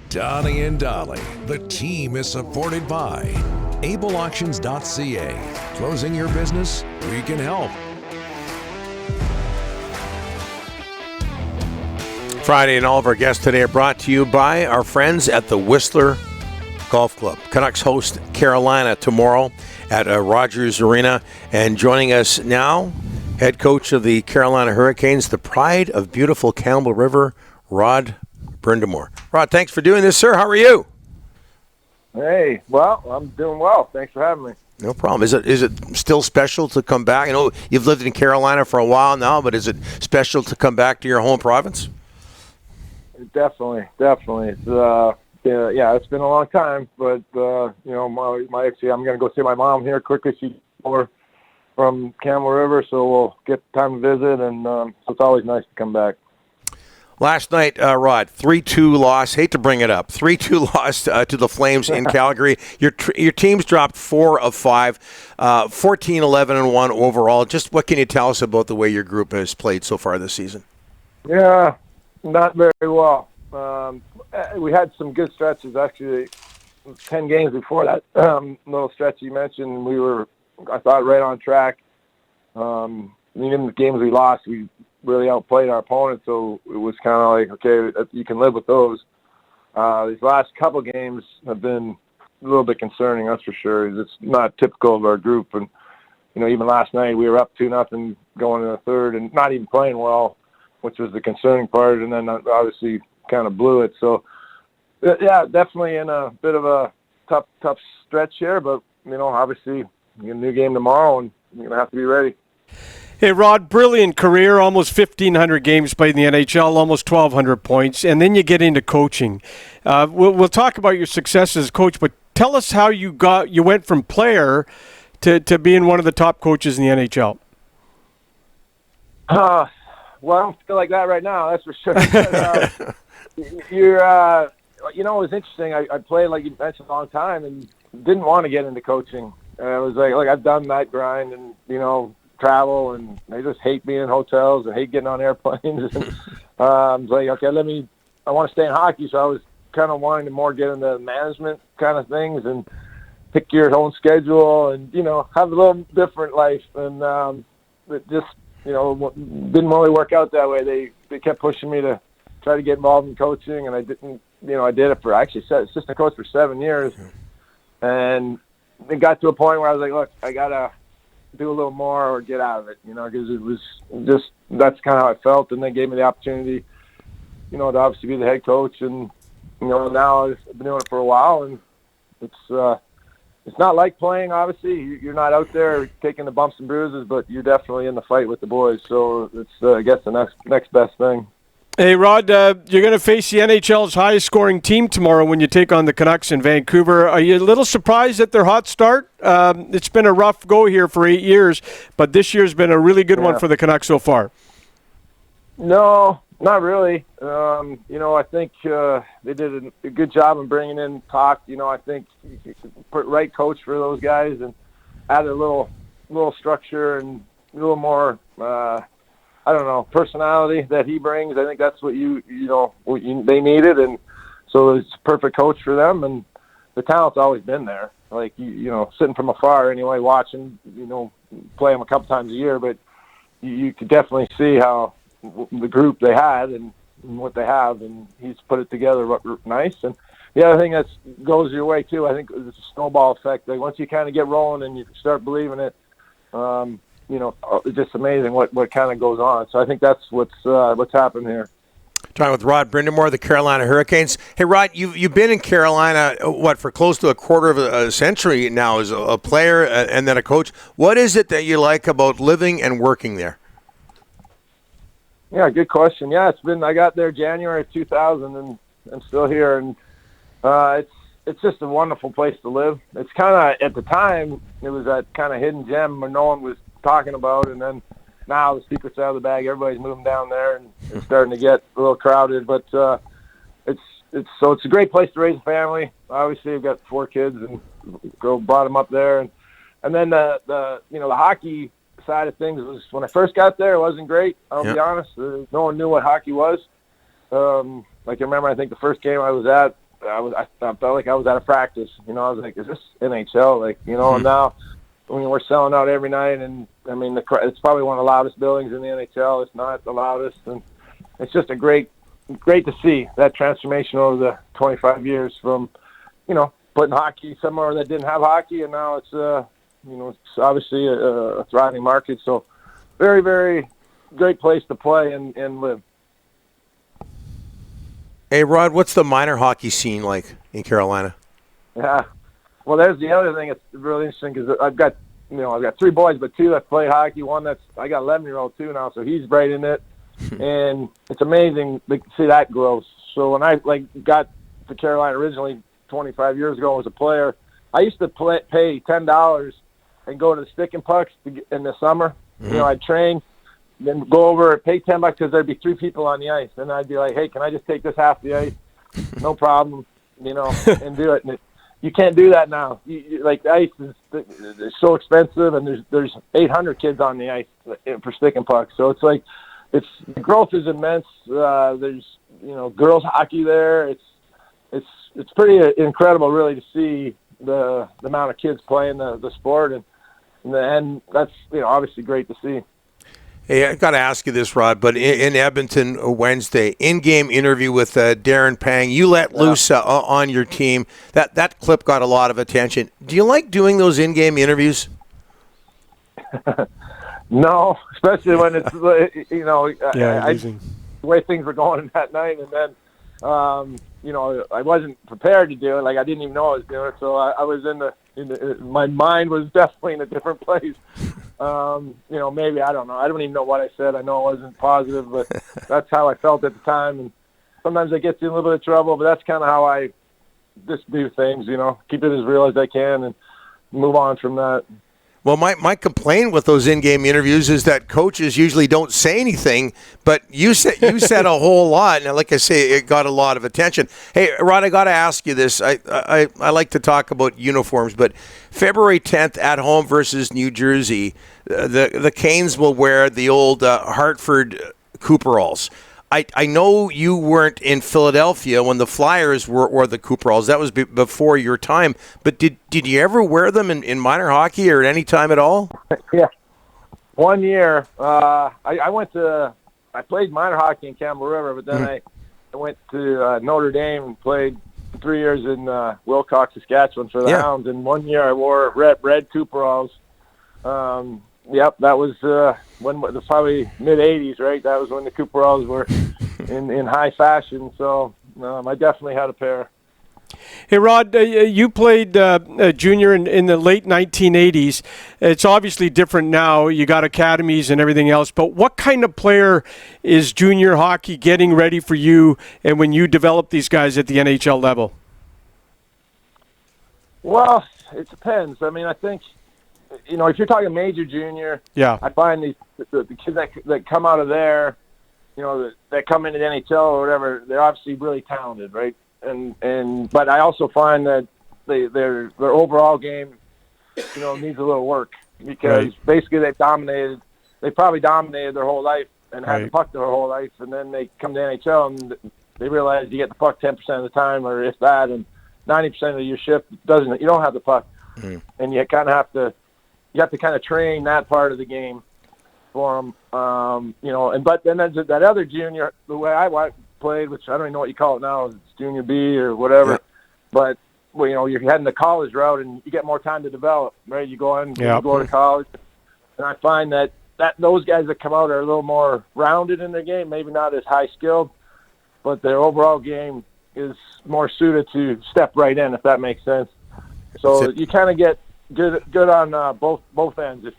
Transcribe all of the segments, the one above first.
Donnie and Dolly. The team is supported by ableauctions.ca. Closing your business? We can help. Friday, and all of our guests today are brought to you by our friends at the Whistler Golf Club. Canucks host Carolina tomorrow at Rogers Arena. And joining us now, head coach of the Carolina Hurricanes, the pride of beautiful Campbell River, Rod Brind'Amour. Rod, thanks for doing this, sir. How are you? Hey, well, I'm doing well. Thanks for having me. No problem. Is it still special to come back? I know you've lived in Carolina for a while now, but is it special to come back to your home province? Definitely. It's, it's been a long time, but my actually, I'm going to go see my mom here quickly. She's from Campbell River, so we'll get time to visit, and so it's always nice to come back. Last night, Rod, 3-2 loss. Hate to bring it up. 3-2 loss to the Flames in Calgary. Your team's dropped 4 of 5, 14-11-1 overall. Just what can you tell us about the way your group has played so far this season? Yeah, not very well. We had some good stretches, actually. 10 games before that little stretch you mentioned, we were, I thought, right on track. Even the games we lost, we really outplayed our opponent, so it was kind of like, okay, you can live with those. These last couple games have been a little bit concerning, that's for sure. It's not typical of our group, and even last night we were up 2-0 going in the third and not even playing well, which was the concerning part, and then obviously kind of blew it. So, yeah, definitely in a bit of a tough stretch here, but, obviously you get a new game tomorrow, and you're going to have to be ready. Hey, Rod, brilliant career, almost 1,500 games played in the NHL, almost 1,200 points, and then you get into coaching. We'll talk about your success as a coach, but tell us how you went from player to being one of the top coaches in the NHL. Well, I don't feel like that right now, that's for sure. It was interesting. I played, like you mentioned, a long time and didn't want to get into coaching. And I was like, I've done that grind and, travel, and I just hate being in hotels and hate getting on airplanes. And, I was like, okay, I want to stay in hockey, so I was kind of wanting to more get into management kind of things and pick your own schedule and, have a little different life. And it just, didn't really work out that way. They kept pushing me to try to get involved in coaching, and I didn't, I did it for, actually, assistant coach for 7 years. And it got to a point where I was like, look, I got to do a little more or get out of it, because it was just, that's kind of how I felt. And they gave me the opportunity, to obviously be the head coach. And, now I've been doing it for a while, and it's not like playing, obviously. You're not out there taking the bumps and bruises, but you're definitely in the fight with the boys. So it's, I guess, the next best thing. Hey, Rod, you're going to face the NHL's highest-scoring team tomorrow when you take on the Canucks in Vancouver. Are you a little surprised at their hot start? It's been a rough go here for 8 years, but this year's been a really good one for the Canucks so far. No, not really. I think they did a good job in bringing in talk. I think put right coach for those guys and add a little structure and a little more personality that he brings. I think that's what they needed, and so it's a perfect coach for them. And the talent's always been there. Like sitting from afar anyway, watching, play them a couple times a year, but you could definitely see how the group they had and what they have, and he's put it together nice. And the other thing that goes your way too, I think, is a snowball effect. Like once you kind of get rolling and you start believing it, it's just amazing what kind of goes on. So I think that's what's happened here. Talking with Rod Brind'Amour, the Carolina Hurricanes. Hey, Rod, you've been in Carolina, for close to a quarter of a century now as a player and then a coach. What is it that you like about living and working there? Yeah, good question. Yeah, I got there January of 2000, and I'm still here, and it's just a wonderful place to live. It's kind of, at the time, it was that kind of hidden gem where no one was talking about, and then now the secret's out of the bag. Everybody's moving down there, and it's starting to get a little crowded. But it's a great place to raise a family. Obviously, I've got 4 kids, and brought them up there, and then the hockey side of things was, when I first got there, it wasn't great. I'll be honest. No one knew what hockey was. I remember, I think the first game I was at, I felt like I was out of practice. I was like, is this NHL? Like, and now we're selling out every night, and I mean, it's probably one of the loudest buildings in the NHL. It's not the loudest, and it's just great to see that transformation over the 25 years from, putting hockey somewhere that didn't have hockey, and now it's, it's obviously a thriving market. So very, very great place to play and live. Hey, Rod, what's the minor hockey scene like in Carolina? Yeah. Well, there's the other thing that's really interesting because I've got 3 boys, but 2 that play hockey. I got 11-year-old too now, so he's right in it. And it's amazing to see that growth. So when I got to Carolina originally 25 years ago as a player, I used to pay $10 and go to the stick and pucks in the summer. I'd train, then go over, pay $10 because there'd be 3 people on the ice. And I'd be like, hey, can I just take this half the ice? No problem, and do it. And you can't do that now. The ice is so expensive, and there's 800 kids on the ice for stick and pucks. So it's like, the growth is immense. There's girls hockey there. It's pretty incredible, really, to see the amount of kids playing the sport, and that's obviously great to see. Hey, I got to ask you this, Rod, but in Edmonton Wednesday, in-game interview with Darren Pang, you let loose on your team. That clip got a lot of attention. Do you like doing those in-game interviews? No, especially when it's the way things were going that night, and then I wasn't prepared to do it. Like, I didn't even know I was doing it, so I was my mind was definitely in a different place. Maybe, I don't know. I don't even know what I said. I know it wasn't positive, but that's how I felt at the time. And sometimes I get in a little bit of trouble, but that's kind of how I just do things, keep it as real as I can and move on from that. Well, my complaint with those in-game interviews is that coaches usually don't say anything, but you said a whole lot, and like I say, it got a lot of attention. Hey, Rod, I got to ask you this. I like to talk about uniforms, but February 10th at home versus New Jersey, the Canes will wear the old Hartford Cooperalls. I know you weren't in Philadelphia when the Flyers wore the Cooperalls. That was before your time. But did you ever wear them in minor hockey or at any time at all? Yeah. One year, I played minor hockey in Campbell River, but then I went to Notre Dame and played 3 years in Wilcox, Saskatchewan for the Hounds. And 1 year I wore red Cooperalls. Yep, that was when it was probably mid-'80s, right? That was when the Cooperalls were in high fashion. So I definitely had a pair. Hey, Rod, you played junior in the late 1980s. It's obviously different now. You got academies and everything else. But what kind of player is junior hockey getting ready for you and when you develop these guys at the NHL level? Well, it depends. I mean, I think, if you're talking major junior, I find the kids that come out of there, that come into the NHL or whatever, they're obviously really talented, right? But I also find that their overall game, needs a little work because basically they probably dominated their whole life and had the puck their whole life, and then they come to NHL and they realize you get the puck 10% of the time, or if that, and 90% of your shift you don't have the puck, and you kind of have to. You have to kind of train that part of the game for them, but then there's that other junior, the way I played, which I don't even know what you call it now, it's junior B or whatever, but you're heading the college route and you get more time to develop, right? You go you go to college, and I find that those guys that come out are a little more rounded in their game, maybe not as high skilled, but their overall game is more suited to step right in, if that makes sense. So you kind of get good on both ends. If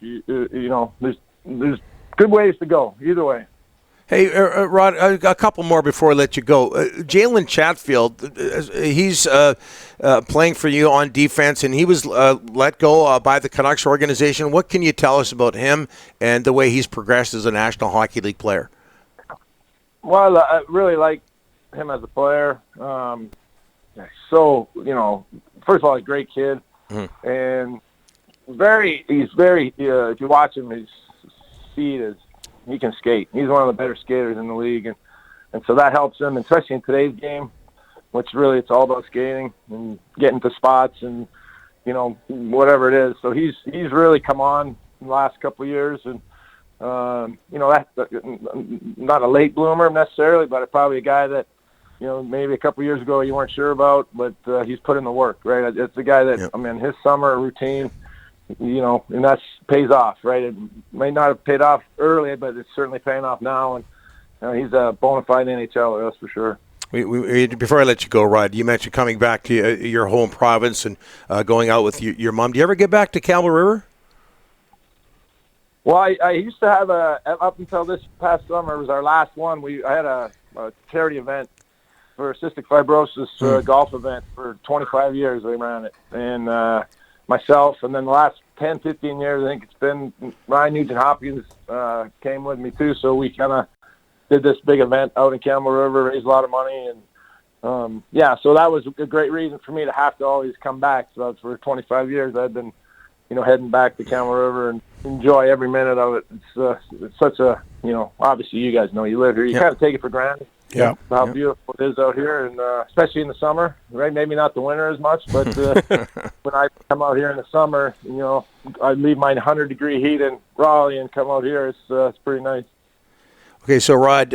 there's good ways to go either way. Hey, Rod, a couple more before I let you go. Jalen Chatfield, he's playing for you on defense, and he was let go by the Canucks organization. What can you tell us about him and the way he's progressed as a National Hockey League player? Well, I really like him as a player. So, first of all, he's a great kid. And he's very, if you watch him, his speed is, he can skate. He's one of the better skaters in the league. And so that helps him, especially in today's game. which really it's all about skating and getting to spots and, whatever it is. So he's really come on in the last couple of years, and that's not a late bloomer necessarily, but probably a guy that maybe a couple of years ago you weren't sure about, but he's put in the work, right? It's the guy that his summer routine, and that's pays off, right? It may not have paid off early, but it's certainly paying off now, and he's a bona fide NHLer, that's for sure. Before I let you go, Rod, you mentioned coming back to your home province and going out with your mom. Do you ever get back to Campbell River? Well, I used to have up until this past summer, it was our last one. I had a charity event for cystic fibrosis golf event for 25 years. We ran it, and myself, and then the last 10, 15 years, I think it's been Ryan Nugent-Hopkins came with me too. So we kind of did this big event out in Campbell River, raised a lot of money, and so that was a great reason for me to have to always come back. So for 25 years, I've been, heading back to Campbell River and enjoy every minute of it. It's such a, obviously you guys know you live here. You kind of take it for granted. Yeah. How beautiful it is out here, and especially in the summer, right? Maybe not the winter as much, but when I come out here in the summer, I leave my 100-degree heat in Raleigh and come out here. It's pretty nice. Okay, so Rod,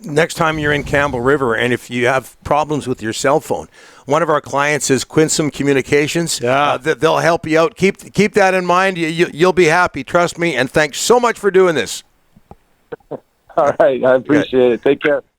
next time you're in Campbell River, and if you have problems with your cell phone, one of our clients is Quinsam Communications. Yeah, they'll help you out. Keep that in mind. You'll be happy. Trust me. And thanks so much for doing this. All right, I appreciate it. Take care.